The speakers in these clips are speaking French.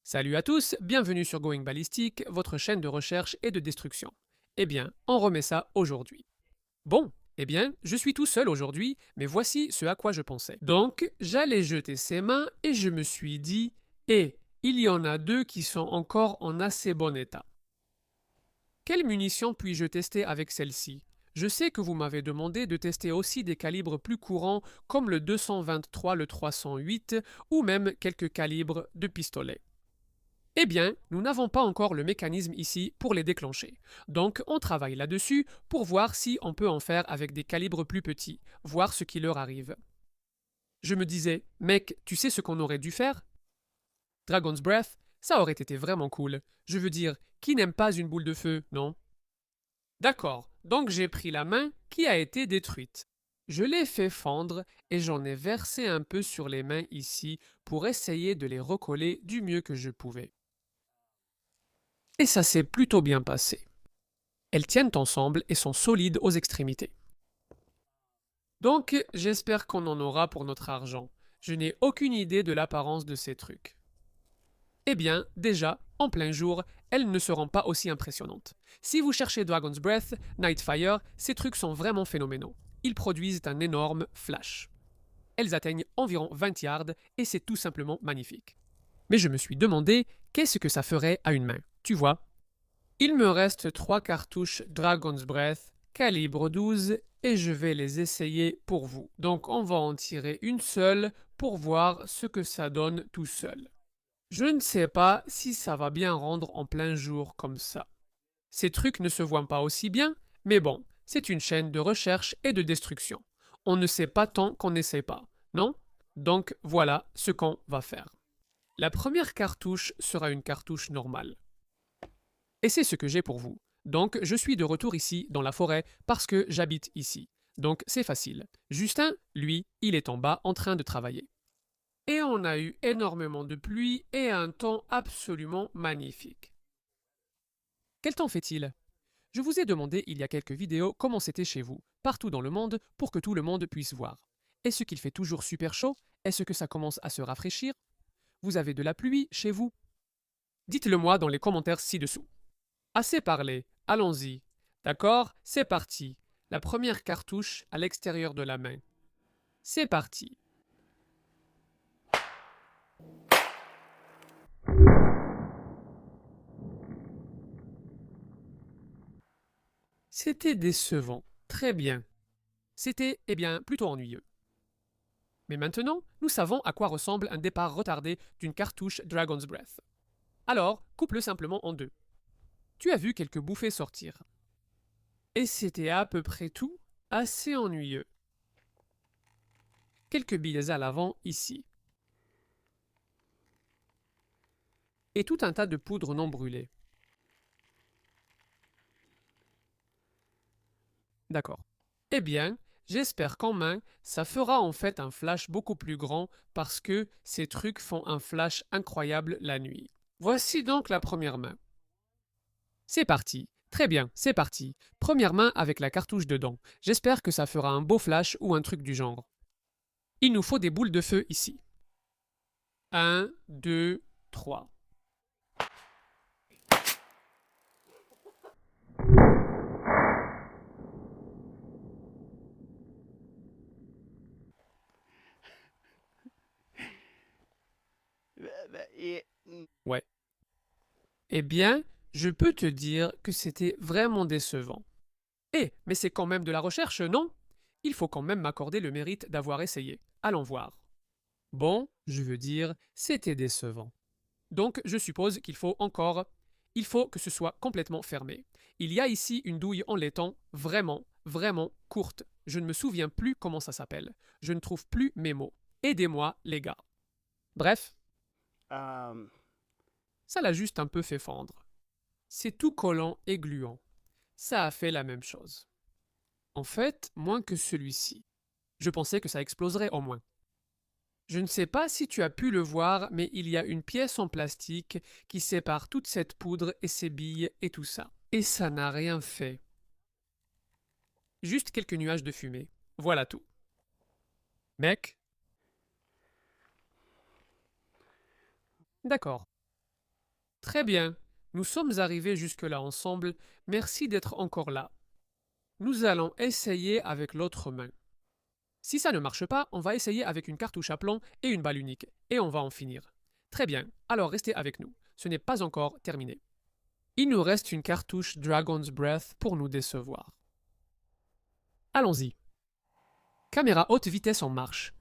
Salut à tous, bienvenue sur Going Ballistic, votre chaîne de recherche et de destruction. Eh bien, on remet ça aujourd'hui. Bon, eh bien, je suis tout seul aujourd'hui, mais voici ce à quoi je pensais. Donc, j'allais jeter ces mains et je me suis dit, il y en a deux qui sont encore en assez bon état. Quelle munition puis-je tester avec celle-ci? Je sais que vous m'avez demandé de tester aussi des calibres plus courants comme le 223, le 308 ou même quelques calibres de pistolet. Eh bien, nous n'avons pas encore le mécanisme ici pour les déclencher. Donc, on travaille là-dessus pour voir si on peut en faire avec des calibres plus petits, voir ce qui leur arrive. Je me disais, mec, tu sais ce qu'on aurait dû faire? Dragon's Breath, ça aurait été vraiment cool. Je veux dire, qui n'aime pas une boule de feu, non? D'accord, donc j'ai pris la main qui a été détruite. Je l'ai fait fendre et j'en ai versé un peu sur les mains ici pour essayer de les recoller du mieux que je pouvais. Et ça s'est plutôt bien passé. Elles tiennent ensemble et sont solides aux extrémités. Donc, j'espère qu'on en aura pour notre argent. Je n'ai aucune idée de l'apparence de ces trucs. Eh bien, déjà, en plein jour, elles ne seront pas aussi impressionnantes. Si vous cherchez Dragon's Breath, Nightfire, ces trucs sont vraiment phénoménaux. Ils produisent un énorme flash. Elles atteignent environ 20 yards et c'est tout simplement magnifique. Mais je me suis demandé qu'est-ce que ça ferait à une main, tu vois? Il me reste 3 cartouches Dragon's Breath, calibre 12, et je vais les essayer pour vous. Donc on va en tirer une seule pour voir ce que ça donne tout seul. Je ne sais pas si ça va bien rendre en plein jour comme ça. Ces trucs ne se voient pas aussi bien, mais bon, c'est une chaîne de recherche et de destruction. On ne sait pas tant qu'on n'essaie pas, non? Donc voilà ce qu'on va faire. La première cartouche sera une cartouche normale. Et c'est ce que j'ai pour vous. Donc, je suis de retour ici, dans la forêt, parce que j'habite ici. Donc, c'est facile. Justin, lui, il est en bas en train de travailler. Et on a eu énormément de pluie et un temps absolument magnifique. Quel temps fait-il? Je vous ai demandé il y a quelques vidéos comment c'était chez vous, partout dans le monde, pour que tout le monde puisse voir. Est-ce qu'il fait toujours super chaud? Est-ce que ça commence à se rafraîchir? Vous avez de la pluie chez vous? Dites-le moi dans les commentaires ci-dessous. Assez parlé, allons-y. D'accord, c'est parti. La première cartouche à l'extérieur de la main. C'est parti. C'était décevant. Très bien. C'était, eh bien, plutôt ennuyeux. Mais maintenant, nous savons à quoi ressemble un départ retardé d'une cartouche Dragon's Breath. Alors, coupe-le simplement en deux. Tu as vu quelques bouffées sortir. Et c'était à peu près tout, assez ennuyeux. Quelques billes à l'avant ici. Et tout un tas de poudre non brûlée. D'accord. Eh bien, j'espère qu'en main, ça fera en fait un flash beaucoup plus grand parce que ces trucs font un flash incroyable la nuit. Voici donc la première main. C'est parti. Très bien, c'est parti. Première main avec la cartouche dedans. J'espère que ça fera un beau flash ou un truc du genre. Il nous faut des boules de feu ici. 1, 2, 3. Ouais. Eh bien, je peux te dire que c'était vraiment décevant. Mais c'est quand même de la recherche, non? Il faut quand même m'accorder le mérite d'avoir essayé. Allons voir. Bon, je veux dire, c'était décevant. Donc, je suppose qu'il faut encore... Il faut que ce soit complètement fermé. Il y a ici une douille en laiton vraiment, vraiment courte. Je ne me souviens plus comment ça s'appelle. Je ne trouve plus mes mots. Aidez-moi, les gars. Bref, ça l'a juste un peu fait fendre. C'est tout collant et gluant. Ça a fait la même chose. En fait, moins que celui-ci. Je pensais que ça exploserait au moins. Je ne sais pas si tu as pu le voir, mais il y a une pièce en plastique qui sépare toute cette poudre et ces billes et tout ça. Et ça n'a rien fait. Juste quelques nuages de fumée. Voilà tout. Mec? D'accord. Très bien. Nous sommes arrivés jusque-là ensemble. Merci d'être encore là. Nous allons essayer avec l'autre main. Si ça ne marche pas, on va essayer avec une cartouche à plomb et une balle unique, et on va en finir. Très bien, alors restez avec nous. Ce n'est pas encore terminé. Il nous reste une cartouche Dragon's Breath pour nous décevoir. Allons-y. Caméra haute vitesse en marche.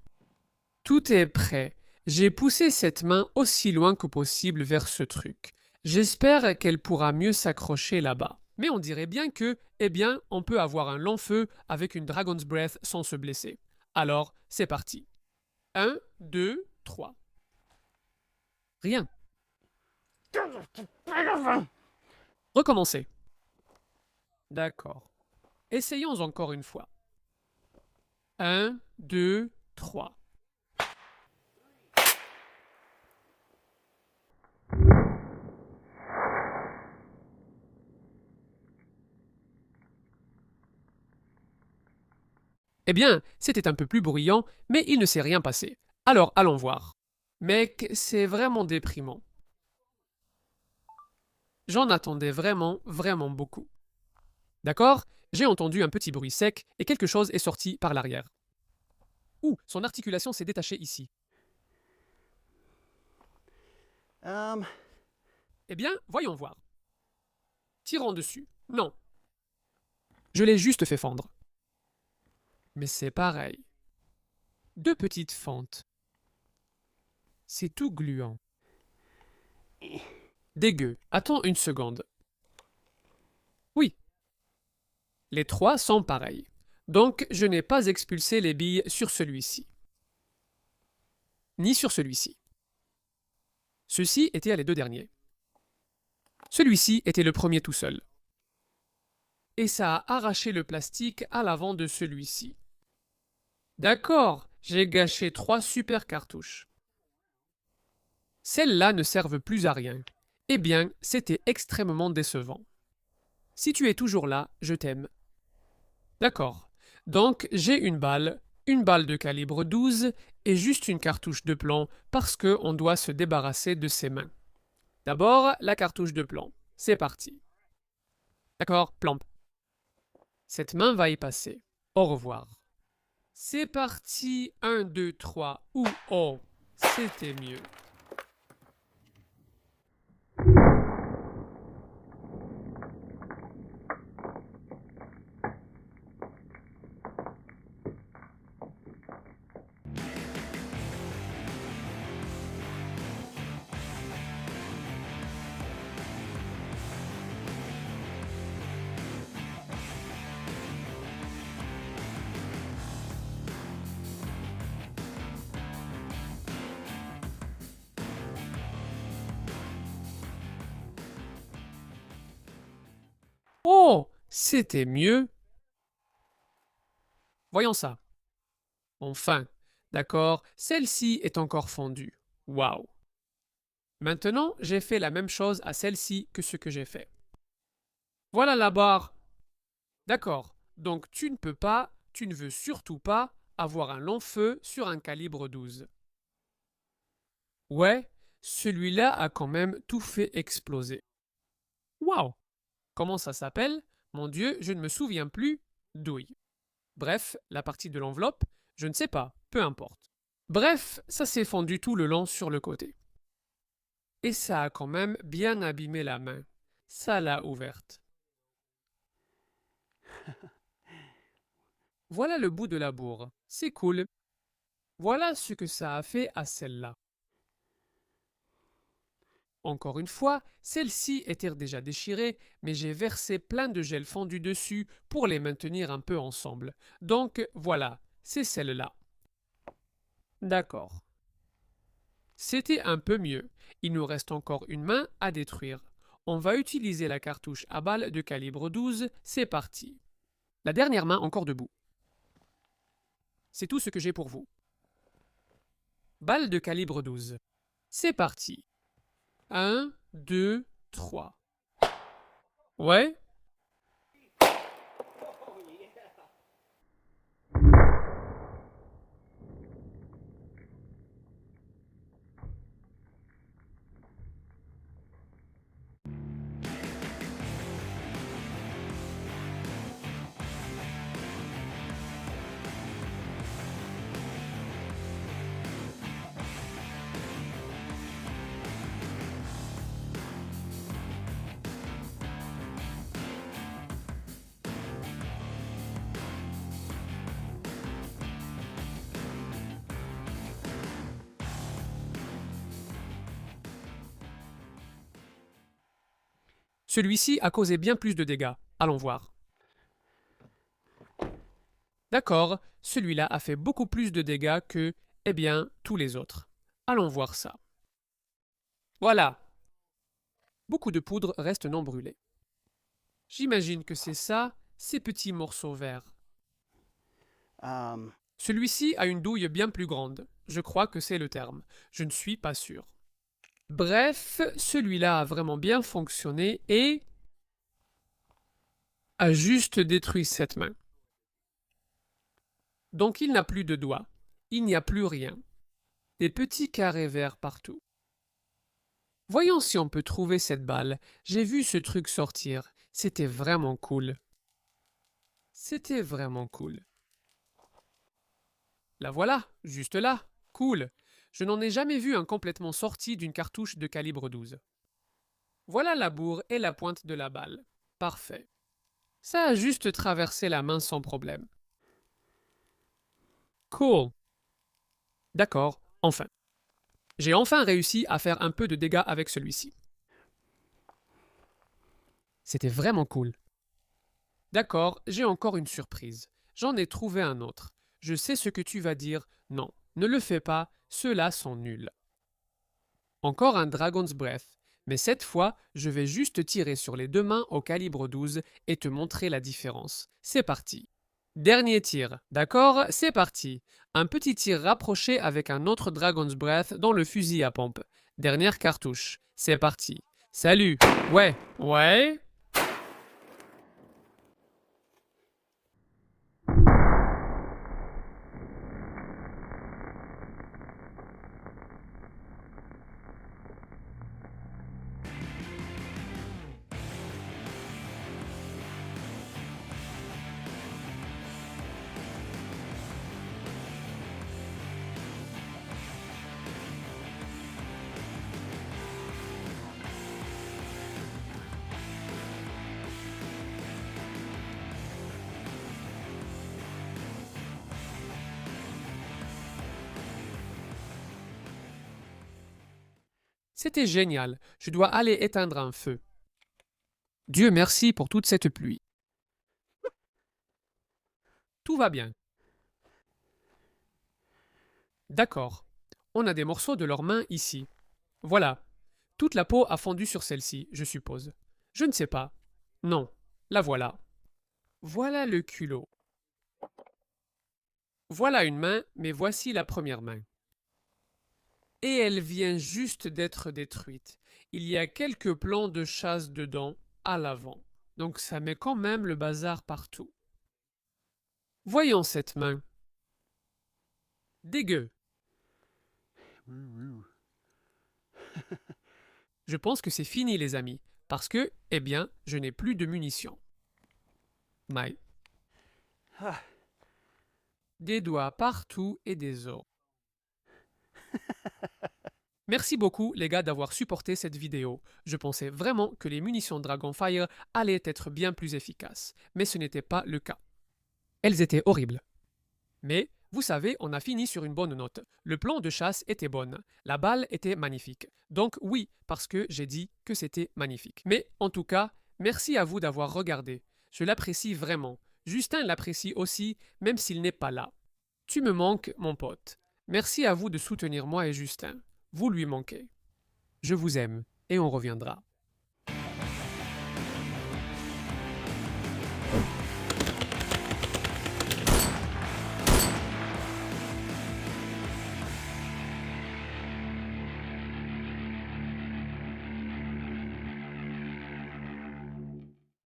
Tout est prêt. J'ai poussé cette main aussi loin que possible vers ce truc. J'espère qu'elle pourra mieux s'accrocher là-bas. Mais on dirait bien que, eh bien, on peut avoir un long feu avec une Dragon's Breath sans se blesser. Alors, c'est parti. 1, 2, 3. Rien. Recommencez. D'accord. Essayons encore une fois. 1, 2, 3. Eh bien, c'était un peu plus bruyant, mais il ne s'est rien passé. Alors, allons voir. Mec, c'est vraiment déprimant. J'en attendais vraiment, vraiment beaucoup. D'accord? J'ai entendu un petit bruit sec et quelque chose est sorti par l'arrière. Ouh, son articulation s'est détachée ici. Eh bien, voyons voir. Tirons dessus. Non. Je l'ai juste fait fendre. Mais c'est pareil. Deux petites fentes. C'est tout gluant. Dégueu. Attends une seconde. Oui. Les trois sont pareils. Donc, je n'ai pas expulsé les billes sur celui-ci. Ni sur celui-ci. Ceux-ci étaient les deux derniers. Celui-ci était le premier tout seul. Et ça a arraché le plastique à l'avant de celui-ci. D'accord, j'ai gâché 3 super cartouches. Celles-là ne servent plus à rien. Eh bien, c'était extrêmement décevant. Si tu es toujours là, je t'aime. D'accord. Donc, j'ai une balle de calibre 12 et juste une cartouche de plomb parce qu'on doit se débarrasser de ses mains. D'abord, la cartouche de plomb. C'est parti. D'accord, plomb. Cette main va y passer. Au revoir. C'est parti. 1, 2, 3. Ou oh, c'était mieux. Oh, c'était mieux. Voyons ça. Enfin, d'accord, celle-ci est encore fondue. Waouh. Maintenant, j'ai fait la même chose à celle-ci que ce que j'ai fait. Voilà la barre. D'accord, donc tu ne veux surtout pas avoir un long feu sur un calibre 12. Ouais, celui-là a quand même tout fait exploser. Waouh. Comment ça s'appelle? Mon Dieu, je ne me souviens plus. Douille. Bref, la partie de l'enveloppe, je ne sais pas, peu importe. Bref, ça s'est fondu tout le long sur le côté. Et ça a quand même bien abîmé la main. Ça l'a ouverte. Voilà le bout de la bourre. C'est cool. Voilà ce que ça a fait à celle-là. Encore une fois, celle-ci était déjà déchirée, mais j'ai versé plein de gel fondu dessus pour les maintenir un peu ensemble. Donc voilà, c'est celle-là. D'accord. C'était un peu mieux. Il nous reste encore une main à détruire. On va utiliser la cartouche à balles de calibre 12. C'est parti. La dernière main encore debout. C'est tout ce que j'ai pour vous. Balle de calibre 12. C'est parti. 1, 2, 3. Ouais? Celui-ci a causé bien plus de dégâts. Allons voir. D'accord, celui-là a fait beaucoup plus de dégâts que, eh bien, tous les autres. Allons voir ça. Voilà. Beaucoup de poudre reste non brûlée. J'imagine que c'est ça, ces petits morceaux verts. Celui-ci a une douille bien plus grande. Je crois que c'est le terme. Je ne suis pas sûr. Bref, celui-là a vraiment bien fonctionné et a juste détruit cette main. Donc il n'a plus de doigts. Il n'y a plus rien. Des petits carrés verts partout. Voyons si on peut trouver cette balle. J'ai vu ce truc sortir. C'était vraiment cool. C'était vraiment cool. La voilà, juste là. Cool. Je n'en ai jamais vu un complètement sorti d'une cartouche de calibre 12. Voilà la bourre et la pointe de la balle. Parfait. Ça a juste traversé la main sans problème. Cool. D'accord, enfin. J'ai enfin réussi à faire un peu de dégâts avec celui-ci. C'était vraiment cool. D'accord, j'ai encore une surprise. J'en ai trouvé un autre. Je sais ce que tu vas dire. Non, ne le fais pas, ceux-là sont nuls. Encore un Dragon's Breath, mais cette fois, je vais juste tirer sur les deux mains au calibre 12 et te montrer la différence. C'est parti. Dernier tir, d'accord? C'est parti. Un petit tir rapproché avec un autre Dragon's Breath dans le fusil à pompe. Dernière cartouche. C'est parti. Salut. Ouais. C'était génial. Je dois aller éteindre un feu. Dieu merci pour toute cette pluie. Tout va bien. D'accord. On a des morceaux de leurs mains ici. Voilà. Toute la peau a fondu sur celle-ci, je suppose. Je ne sais pas. Non. La voilà. Voilà le culot. Voilà une main, mais voici la première main. Et elle vient juste d'être détruite. Il y a quelques plans de chasse dedans, à l'avant. Donc ça met quand même le bazar partout. Voyons cette main. Dégueu. Je pense que c'est fini, les amis, parce que, eh bien, je n'ai plus de munitions. Maï. Des doigts partout et des os. Merci beaucoup les gars d'avoir supporté cette vidéo. Je pensais vraiment que les munitions Dragonfire allaient être bien plus efficaces, mais ce n'était pas le cas. Elles étaient horribles. Mais, vous savez, on a fini sur une bonne note. Le plan de chasse était bon, la balle était magnifique. Donc oui, parce que j'ai dit que c'était magnifique. Mais en tout cas, merci à vous d'avoir regardé. Je l'apprécie vraiment. Justin l'apprécie aussi, même s'il n'est pas là. Tu me manques, mon pote. Merci à vous de soutenir moi et Justin. Vous lui manquez. Je vous aime et on reviendra.